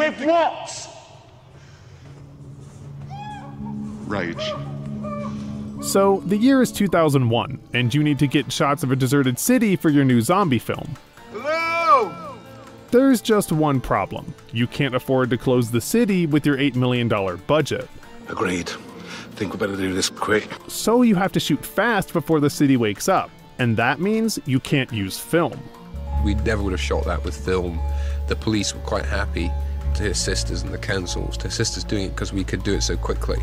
With what? Rage. So, the year is 2001, and you need to get shots of a deserted city for your new zombie film. Hello? There's just one problem. You can't afford to close the city with your $8 million budget. Agreed. Think we better do this quick. So you have to shoot fast before the city wakes up, and that means you can't use film. We never would have shot that with film. The police were quite happy to assist us, and the councils to assist us doing it because we could do it so quickly.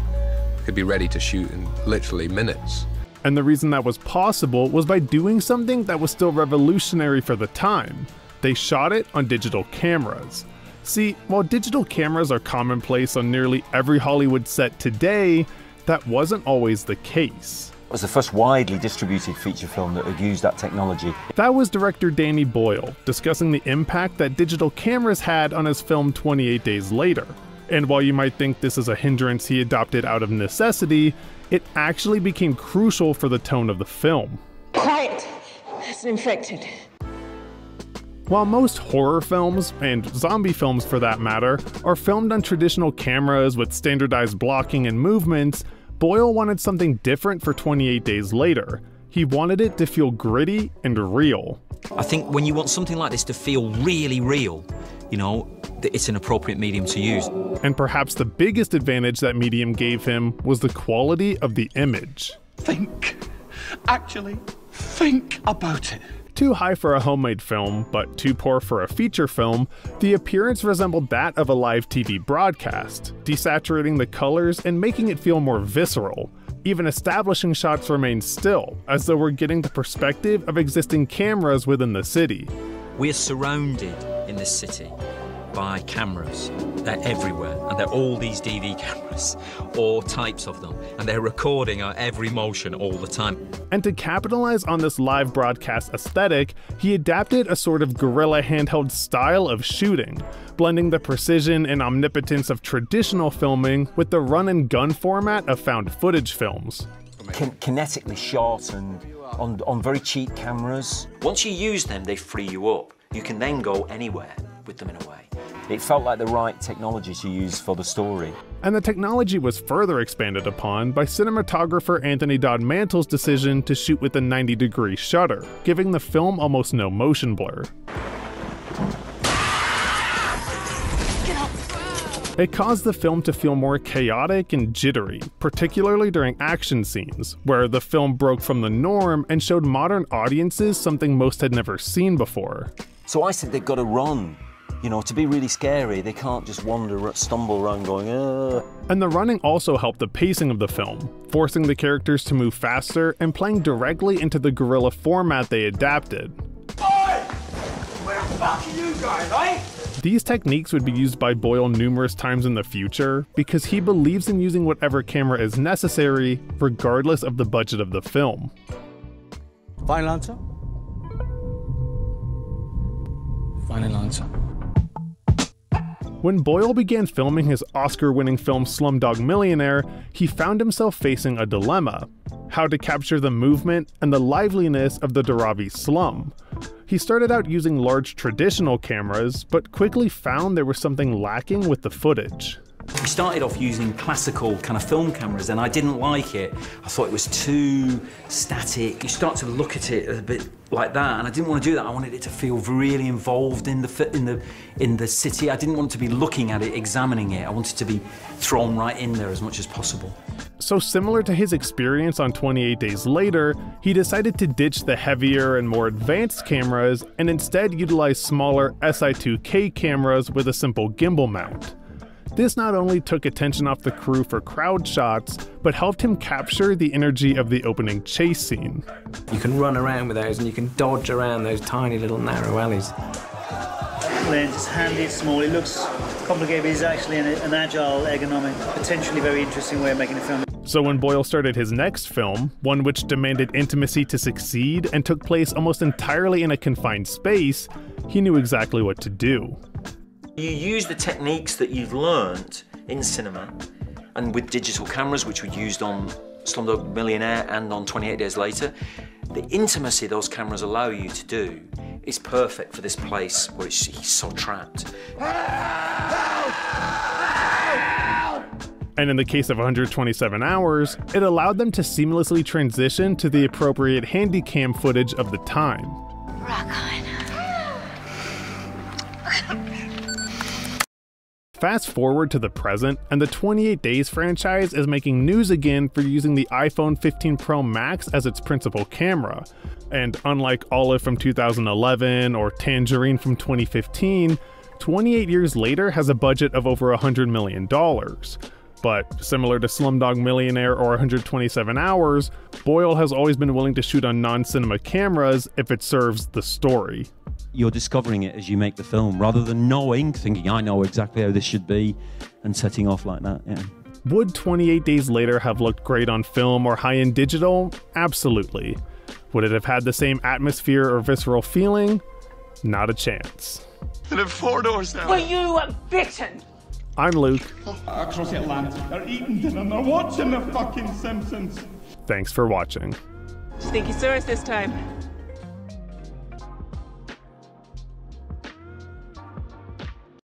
We could be ready to shoot in literally minutes. And the reason that was possible was by doing something that was still revolutionary for the time. They shot it on digital cameras. See, while digital cameras are commonplace on nearly every Hollywood set today, that wasn't always the case. It was the first widely distributed feature film that had used that technology. That was director DannyBoyle discussing the impact that digital cameras had on his film 28 Days Later. And while you might think this is a hindrance he adopted out of necessity, it actually became crucial for the tone of the film. Quiet! There's an infected. While most horror films, and zombie films for that matter, are filmed on traditional cameras with standardized blocking and movements, Boyle wanted something different for 28 Days Later. He wanted it to feel gritty and real. I think when you want something like this to feel really real, you know, it's an appropriate medium to use. And perhaps the biggest advantage that medium gave him was the quality of the image. Think. Actually, think about it. Too high for a homemade film, but too poor for a feature film, the appearance resembled that of a live TV broadcast, desaturating the colors and making it feel more visceral. Even establishing shots remained still, as though we're getting the perspective of existing cameras within the city. We're surrounded in this city by cameras. They're everywhere, and they're all these DV cameras, or types of them, and they're recording our every motion all the time. And to capitalize on this live broadcast aesthetic, he adapted a sort of guerrilla handheld style of shooting, blending the precision and omnipotence of traditional filming with the run-and-gun format of found footage films. Kinetically shot and on very cheap cameras. Once you use them, they free you up. You can then go anywhere with them in a way. It felt like the right technology to use for the story. And the technology was further expanded upon by cinematographer Anthony Dodd Mantle's decision to shoot with a 90-degree shutter, giving the film almost no motion blur. It caused the film to feel more chaotic and jittery, particularly during action scenes, where the film broke from the norm and showed modern audiences something most had never seen before. So I said they've got to run. You know, to be really scary, they can't just stumble around going, ugh. And the running also helped the pacing of the film, forcing the characters to move faster and playing directly into the guerrilla format they adapted. Boy! Where the fuck are you going, eh? These techniques would be used by Boyle numerous times in the future because he believes in using whatever camera is necessary, regardless of the budget of the film. Final answer? Final answer. When Boyle began filming his Oscar-winning film Slumdog Millionaire, he found himself facing a dilemma: how to capture the movement and the liveliness of the Dharavi slum. He started out using large traditional cameras, but quickly found there was something lacking with the footage. We started off using classical kind of film cameras, and I didn't like it. I thought it was too static. You start to look at it a bit like that, and I didn't want to do that. I wanted it to feel really involved in the city. I didn't want to be looking at it, examining it. I wanted to be thrown right in there as much as possible. So similar to his experience on 28 Days Later, he decided to ditch the heavier and more advanced cameras and instead utilize smaller SI2K cameras with a simple gimbal mount. This not only took attention off the crew for crowd shots, but helped him capture the energy of the opening chase scene. You can run around with those and you can dodge around those tiny little narrow alleys. Lens, it's handy, it's small, it looks complicated, but it's actually an agile, ergonomic, potentially very interesting way of making a film. So when Boyle started his next film, one which demanded intimacy to succeed and took place almost entirely in a confined space, he knew exactly what to do. You use the techniques that you've learned in cinema and with digital cameras, which were used on Slumdog Millionaire and on 28 Days Later. The intimacy those cameras allow you to do is perfect for this place where he's so trapped. Help! And in the case of 127 Hours, it allowed them to seamlessly transition to the appropriate handycam footage of the time. Rock on. Fast forward to the present, and the 28 Days franchise is making news again for using the iPhone 15 Pro Max as its principal camera. And unlike Olive from 2011 or Tangerine from 2015, 28 Years Later has a budget of over $100 million. But similar to Slumdog Millionaire or 127 Hours, Boyle has always been willing to shoot on non-cinema cameras if it serves the story. You're discovering it as you make the film, rather than thinking, I know exactly how this should be, and setting off like that, yeah. Would 28 Days Later have looked great on film or high-end digital? Absolutely. Would it have had the same atmosphere or visceral feeling? Not a chance. And at 4 doors now. Were you bitten? I'm Luke. Across the Atlantic, they're eating dinner and they're watching the fucking Simpsons. Thanks for watching. Think you saw us this time?